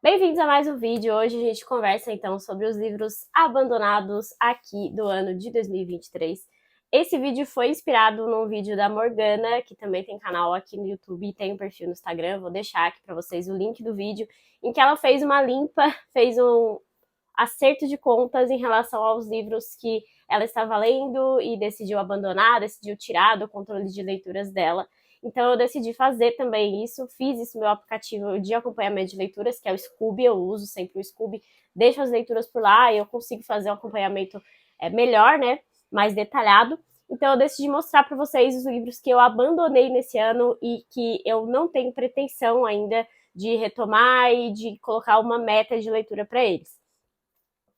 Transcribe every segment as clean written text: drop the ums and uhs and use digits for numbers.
Bem-vindos a mais um vídeo. Hoje a gente conversa então sobre os livros abandonados aqui do ano de 2023. Esse vídeo foi inspirado num vídeo da Morgana, que também tem canal aqui no YouTube e tem um perfil no Instagram. Vou deixar aqui para vocês o link do vídeo, em que ela fez uma limpa, fez um acerto de contas em relação aos livros que ela estava lendo e decidiu abandonar, decidiu tirar do controle de leituras dela. Então eu decidi fazer também isso, fiz isso no meu aplicativo de acompanhamento de leituras, que é o Scooby, eu uso sempre o Scooby, deixo as leituras por lá e eu consigo fazer um acompanhamento melhor, né, mais detalhado. Então eu decidi mostrar para vocês os livros que eu abandonei nesse ano e que eu não tenho pretensão ainda de retomar e de colocar uma meta de leitura para eles.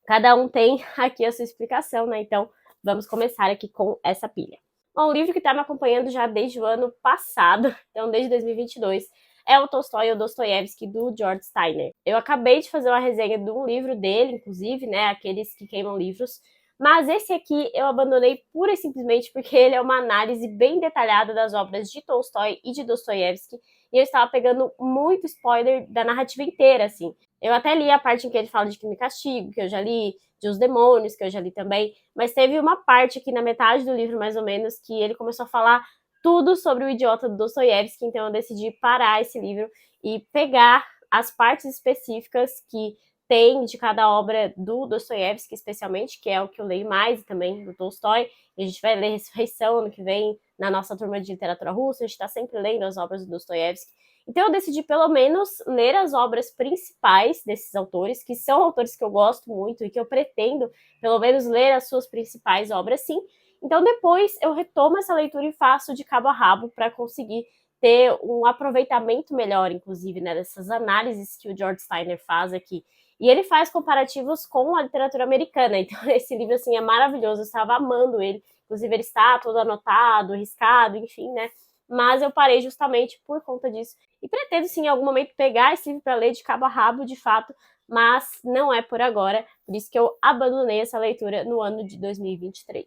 Cada um tem aqui a sua explicação, né? Então vamos começar aqui com essa pilha. Bom, o livro que está me acompanhando já desde o ano passado, então desde 2022, é o Tolstói ou Dostoiévski, do George Steiner. Eu acabei de fazer uma resenha de um livro dele, inclusive, né, aqueles que queimam livros, mas esse aqui eu abandonei pura e simplesmente porque ele é uma análise bem detalhada das obras de Tolstói e de Dostoiévski, e eu estava pegando muito spoiler da narrativa inteira, assim. Eu até li a parte em que ele fala de Crime e Castigo, que eu já li, de Os Demônios, que eu já li também, mas teve uma parte aqui na metade do livro, mais ou menos, que ele começou a falar tudo sobre o idiota do Dostoiévski, então eu decidi parar esse livro e pegar as partes específicas que tem de cada obra do Dostoiévski, especialmente, que é o que eu leio mais, e também do Tolstói. E a gente vai ler Ressurreição ano que vem na nossa turma de literatura russa, a gente está sempre lendo as obras do Dostoiévski. Então eu decidi pelo menos ler as obras principais desses autores, que são autores que eu gosto muito e que eu pretendo pelo menos ler as suas principais obras, sim. Então depois eu retomo essa leitura e faço de cabo a rabo para conseguir ter um aproveitamento melhor, inclusive, né, dessas análises que o George Steiner faz aqui. E ele faz comparativos com a literatura americana, então esse livro, assim, é maravilhoso, eu estava amando ele, inclusive ele está todo anotado, riscado, enfim, né, mas eu parei justamente por conta disso. E pretendo, sim, em algum momento pegar esse livro para ler de cabo a rabo, de fato, mas não é por agora, por isso que eu abandonei essa leitura no ano de 2023.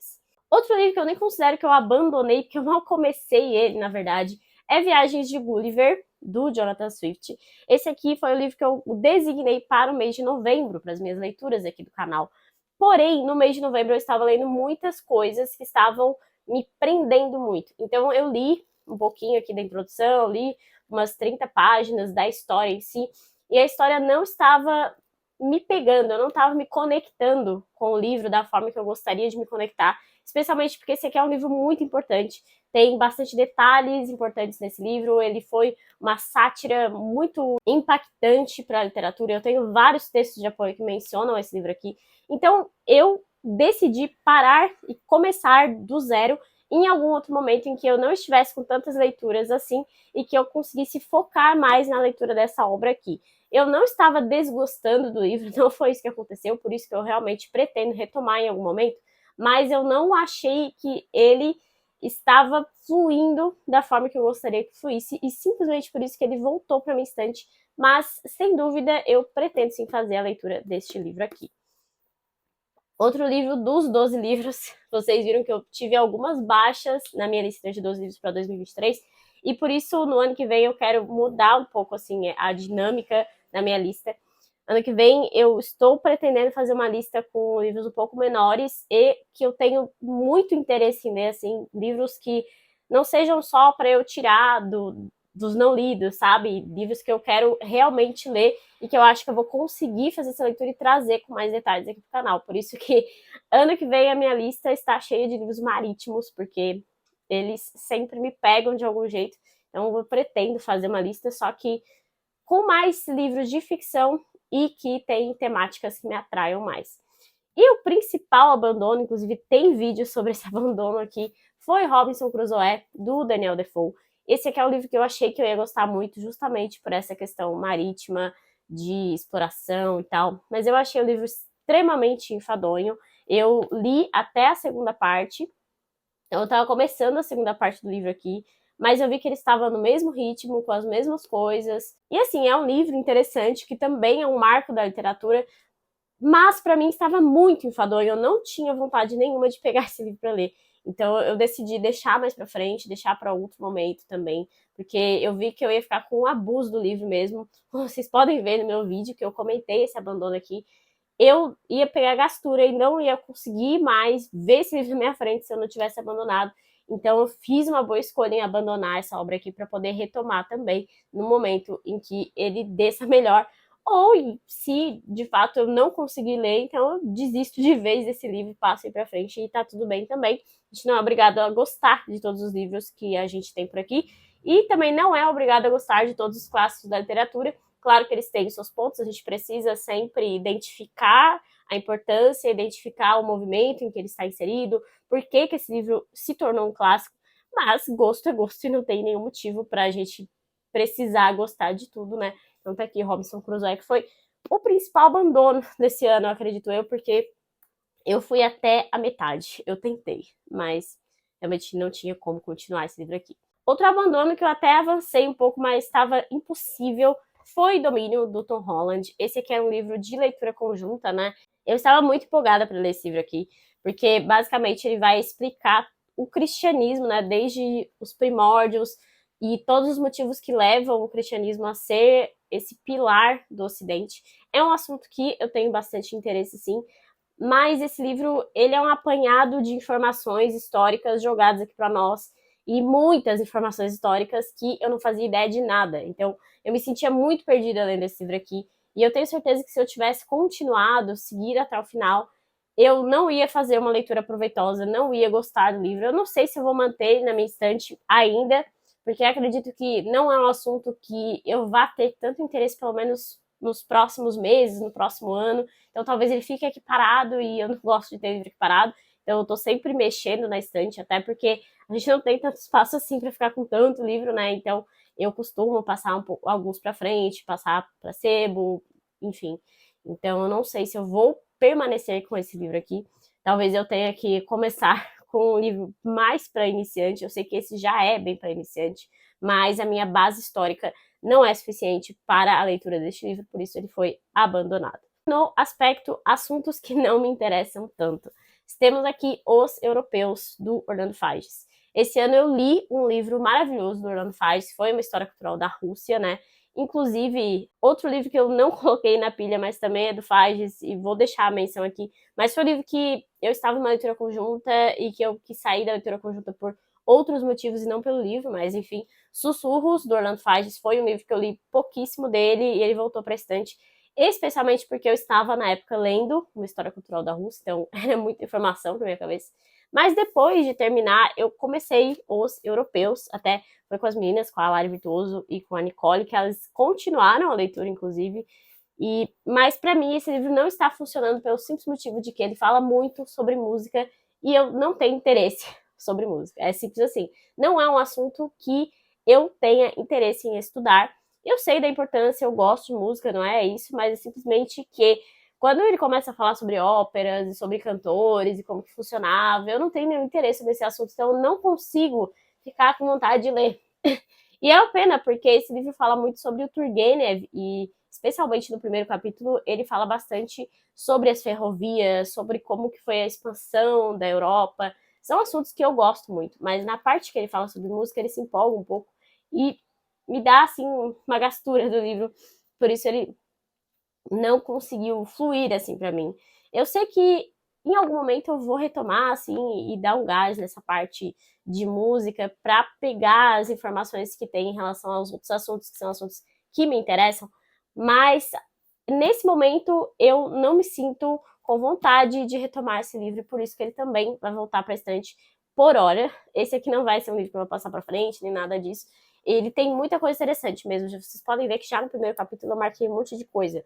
Outro livro que eu nem considero que eu abandonei, porque eu mal comecei ele, na verdade, é Viagens de Gulliver, do Jonathan Swift. Esse aqui foi o livro que eu designei para o mês de novembro, para as minhas leituras aqui do canal. Porém, no mês de novembro eu estava lendo muitas coisas que estavam me prendendo muito. Então eu li um pouquinho aqui da introdução, li umas 30 páginas da história em si, e a história não estava me pegando, eu não estava me conectando com o livro da forma que eu gostaria de me conectar, especialmente porque esse aqui é um livro muito importante, tem bastante detalhes importantes nesse livro, ele foi uma sátira muito impactante para a literatura, eu tenho vários textos de apoio que mencionam esse livro aqui, então eu decidi parar e começar do zero em algum outro momento em que eu não estivesse com tantas leituras assim e que eu conseguisse focar mais na leitura dessa obra aqui. Eu não estava desgostando do livro, não foi isso que aconteceu, por isso que eu realmente pretendo retomar em algum momento, mas eu não achei que ele estava fluindo da forma que eu gostaria que fluísse, e simplesmente por isso que ele voltou para minha estante, mas sem dúvida eu pretendo sim fazer a leitura deste livro aqui. Outro livro dos 12 livros, vocês viram que eu tive algumas baixas na minha lista de 12 livros para 2023, e por isso no ano que vem eu quero mudar um pouco assim a dinâmica da minha lista. Ano que vem eu estou pretendendo fazer uma lista com livros um pouco menores e que eu tenho muito interesse em ler, assim, livros que não sejam só para eu tirar dos não lidos, sabe? Livros que eu quero realmente ler e que eu acho que eu vou conseguir fazer essa leitura e trazer com mais detalhes aqui pro canal. Por isso que ano que vem a minha lista está cheia de livros marítimos, porque eles sempre me pegam de algum jeito. Então eu pretendo fazer uma lista, só que com mais livros de ficção e que tem temáticas que me atraiam mais. E o principal abandono, inclusive tem vídeo sobre esse abandono aqui, foi Robinson Crusoe, do Daniel Defoe. Esse aqui é o livro que eu achei que eu ia gostar muito, justamente por essa questão marítima, de exploração e tal. Mas eu achei o livro extremamente enfadonho. Eu li até a segunda parte. Eu estava começando a segunda parte do livro aqui, mas eu vi que ele estava no mesmo ritmo, com as mesmas coisas. E assim, é um livro interessante, que também é um marco da literatura, mas para mim estava muito enfadonho, eu não tinha vontade nenhuma de pegar esse livro para ler. Então eu decidi deixar mais pra frente, deixar para outro momento também, porque eu vi que eu ia ficar com um abuso do livro mesmo. Vocês podem ver no meu vídeo que eu comentei esse abandono aqui. Eu ia pegar gastura e não ia conseguir mais ver esse livro na minha frente se eu não tivesse abandonado. Então eu fiz uma boa escolha em abandonar essa obra aqui para poder retomar também no momento em que ele desça melhor. Ou se de fato eu não conseguir ler, então eu desisto de vez desse livro, passo para frente e tá tudo bem também. A gente não é obrigado a gostar de todos os livros que a gente tem por aqui. E também não é obrigado a gostar de todos os clássicos da literatura. Claro que eles têm seus pontos, a gente precisa sempre identificar a importância, identificar o movimento em que ele está inserido, por que esse livro se tornou um clássico, mas gosto é gosto e não tem nenhum motivo para a gente precisar gostar de tudo, né? Então tá aqui Robinson Crusoe, que foi o principal abandono desse ano, acredito eu, porque eu fui até a metade, eu tentei, mas realmente não tinha como continuar esse livro aqui. Outro abandono que eu até avancei um pouco, mas estava impossível, foi Domínio, do Tom Holland. Esse aqui é um livro de leitura conjunta, né? Eu estava muito empolgada para ler esse livro aqui, porque basicamente ele vai explicar o cristianismo, né? Desde os primórdios e todos os motivos que levam o cristianismo a ser esse pilar do Ocidente. É um assunto que eu tenho bastante interesse, sim, mas esse livro ele é um apanhado de informações históricas jogadas aqui para nós, e muitas informações históricas que eu não fazia ideia de nada. Então, eu me sentia muito perdida lendo esse livro aqui, e eu tenho certeza que se eu tivesse continuado, seguir até o final, eu não ia fazer uma leitura proveitosa, não ia gostar do livro. Eu não sei se eu vou manter ele na minha estante ainda, porque acredito que não é um assunto que eu vá ter tanto interesse, pelo menos nos próximos meses, no próximo ano. Então talvez ele fique aqui parado, e eu não gosto de ter livro aqui parado. Então eu tô sempre mexendo na estante, até porque a gente não tem tanto espaço assim para ficar com tanto livro, né? Então eu costumo passar alguns para frente, passar para sebo, enfim. Então eu não sei se eu vou permanecer com esse livro aqui. Talvez eu tenha que começar com um livro mais para iniciante. Eu sei que esse já é bem para iniciante, mas a minha base histórica não é suficiente para a leitura deste livro, por isso ele foi abandonado. No aspecto assuntos que não me interessam tanto, temos aqui Os Europeus, do Orlando Fages. Esse ano eu li um livro maravilhoso do Orlando Fages, foi uma história cultural da Rússia, né? Inclusive, outro livro que eu não coloquei na pilha, mas também é do Fages, e vou deixar a menção aqui, mas foi um livro que eu estava numa leitura conjunta e que eu quis sair da leitura conjunta por outros motivos e não pelo livro, mas enfim, Sussurros, do Orlando Fages, foi um livro que eu li pouquíssimo dele e ele voltou para a estante, especialmente porque eu estava na época lendo uma história cultural da Rússia, então era muita informação para minha cabeça. Mas depois de terminar, eu comecei Os Europeus, até foi com as meninas, com a Lari Virtuoso e com a Nicole, que elas continuaram a leitura, inclusive. Mas para mim esse livro não está funcionando pelo simples motivo de que ele fala muito sobre música e eu não tenho interesse sobre música. É simples assim. Não é um assunto que eu tenha interesse em estudar. Eu sei da importância, eu gosto de música, não é isso, mas é simplesmente que quando ele começa a falar sobre óperas e sobre cantores e como que funcionava, eu não tenho nenhum interesse nesse assunto, então eu não consigo ficar com vontade de ler. E é uma pena, porque esse livro fala muito sobre o Turgenev e, especialmente no primeiro capítulo, ele fala bastante sobre as ferrovias, sobre como que foi a expansão da Europa. São assuntos que eu gosto muito, mas na parte que ele fala sobre música, ele se empolga um pouco e me dá, assim, uma gastura do livro. Por isso ele não conseguiu fluir, assim, pra mim. Eu sei que em algum momento eu vou retomar, assim, e dar um gás nessa parte de música para pegar as informações que tem em relação aos outros assuntos, que são assuntos que me interessam, mas nesse momento eu não me sinto com vontade de retomar esse livro, por isso que ele também vai voltar para a estante por hora. Esse aqui não vai ser um livro que eu vou passar para frente, nem nada disso. Ele tem muita coisa interessante mesmo, vocês podem ver que já no primeiro capítulo eu marquei um monte de coisa.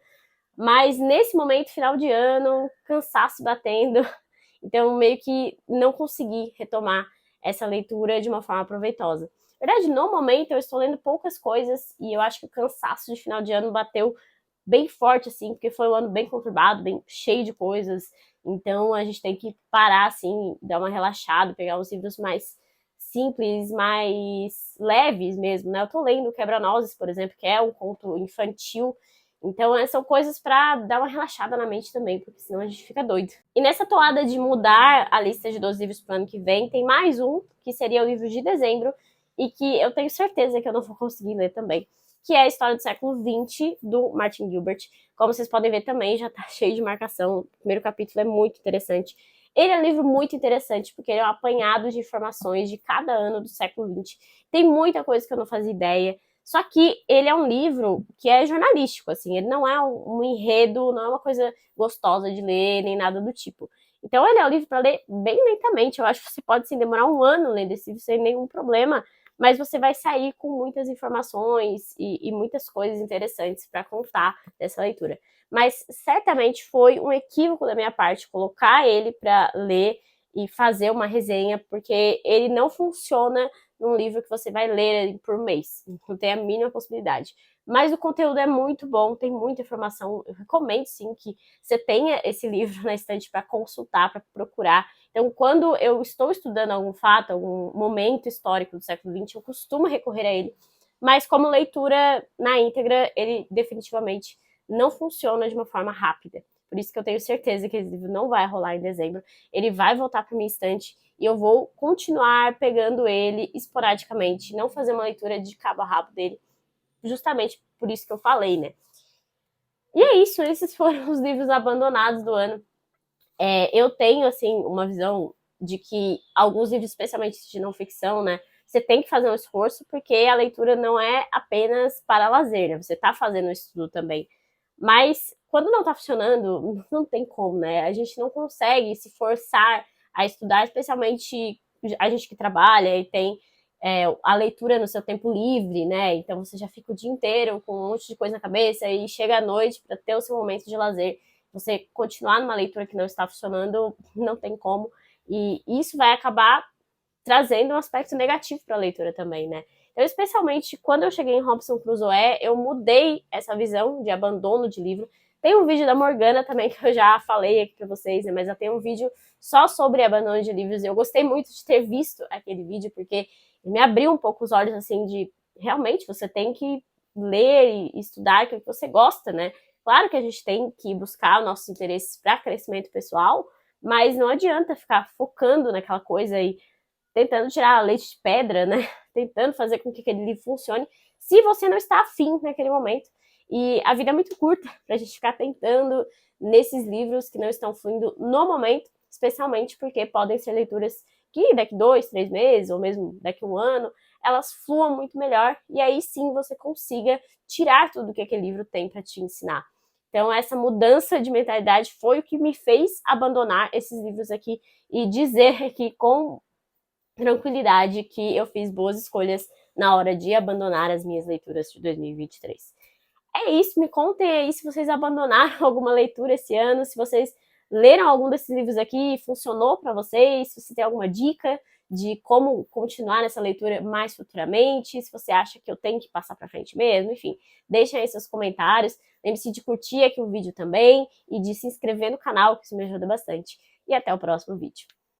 Mas nesse momento, final de ano, cansaço batendo, então meio que não consegui retomar essa leitura de uma forma proveitosa. Na verdade, no momento eu estou lendo poucas coisas e eu acho que o cansaço de final de ano bateu bem forte, assim, porque foi um ano bem conturbado, bem cheio de coisas. Então a gente tem que parar, assim, dar uma relaxada, pegar uns livros mais simples, mais leves mesmo, né? Eu tô lendo Quebra-Nozes, por exemplo, que é um conto infantil Então, são coisas pra dar uma relaxada na mente também, porque senão a gente fica doido. E nessa toada de mudar a lista de 12 livros pro ano que vem, tem mais um, que seria o livro de dezembro, e que eu tenho certeza que eu não vou conseguir ler também, que é a História do Século XX, do Martin Gilbert. Como vocês podem ver também, já tá cheio de marcação. O primeiro capítulo é muito interessante. Ele é um livro muito interessante, porque ele é um apanhado de informações de cada ano do século XX. Tem muita coisa que eu não fazia ideia. Só que ele é um livro que é jornalístico, assim, ele não é um enredo, não é uma coisa gostosa de ler, nem nada do tipo. Então ele é um livro para ler bem lentamente. Eu acho que você pode sim, demorar um ano lendo esse livro sem nenhum problema, mas você vai sair com muitas informações e muitas coisas interessantes para contar dessa leitura. Mas certamente foi um equívoco da minha parte colocar ele para ler e fazer uma resenha, porque ele não funciona num livro que você vai ler por mês. Não tem a mínima possibilidade. Mas o conteúdo é muito bom, tem muita informação. Eu recomendo, sim, que você tenha esse livro na estante para consultar, para procurar. Então, quando eu estou estudando algum fato, algum momento histórico do século XX, eu costumo recorrer a ele. Mas como leitura na íntegra, ele definitivamente não funciona de uma forma rápida. Por isso que eu tenho certeza que esse livro não vai rolar em dezembro. Ele vai voltar para minha estante e eu vou continuar pegando ele esporadicamente, não fazer uma leitura de cabo a rabo dele, justamente por isso que eu falei, né? E é isso, esses foram os livros abandonados do ano. Eu tenho, assim, uma visão de que alguns livros, especialmente de não ficção, né, você tem que fazer um esforço, porque a leitura não é apenas para lazer, né? Você tá fazendo um estudo também. Mas quando não tá funcionando, não tem como, né? A gente não consegue se forçar a estudar, especialmente a gente que trabalha e tem a leitura no seu tempo livre, né? Então você já fica o dia inteiro com um monte de coisa na cabeça e chega à noite para ter o seu momento de lazer. Você continuar numa leitura que não está funcionando, não tem como. E isso vai acabar trazendo um aspecto negativo para a leitura também, né? Então, especialmente quando eu cheguei em Robinson Crusoe, eu mudei essa visão de abandono de livro. Tem um vídeo da Morgana também que eu já falei aqui para vocês, né? Mas eu tenho um vídeo só sobre abandono de livros. Eu gostei muito de ter visto aquele vídeo, porque me abriu um pouco os olhos, assim, de realmente você tem que ler e estudar aquilo que você gosta, né? Claro que a gente tem que buscar nossos interesses para crescimento pessoal, mas não adianta ficar focando naquela coisa e tentando tirar leite de pedra, né? Tentando fazer com que aquele livro funcione, se você não está afim naquele momento. E a vida é muito curta para a gente ficar tentando nesses livros que não estão fluindo no momento, especialmente porque podem ser leituras que daqui 2, 3 meses, ou mesmo daqui 1 ano, elas fluam muito melhor, e aí sim você consiga tirar tudo que aquele livro tem para te ensinar. Então, essa mudança de mentalidade foi o que me fez abandonar esses livros aqui e dizer aqui com tranquilidade que eu fiz boas escolhas na hora de abandonar as minhas leituras de 2023. É isso, me contem aí se vocês abandonaram alguma leitura esse ano, se vocês leram algum desses livros aqui, funcionou para vocês, se você tem alguma dica de como continuar nessa leitura mais futuramente, se você acha que eu tenho que passar para frente mesmo, enfim, deixem aí seus comentários. Lembre-se de curtir aqui o vídeo também e de se inscrever no canal, que isso me ajuda bastante. E até o próximo vídeo.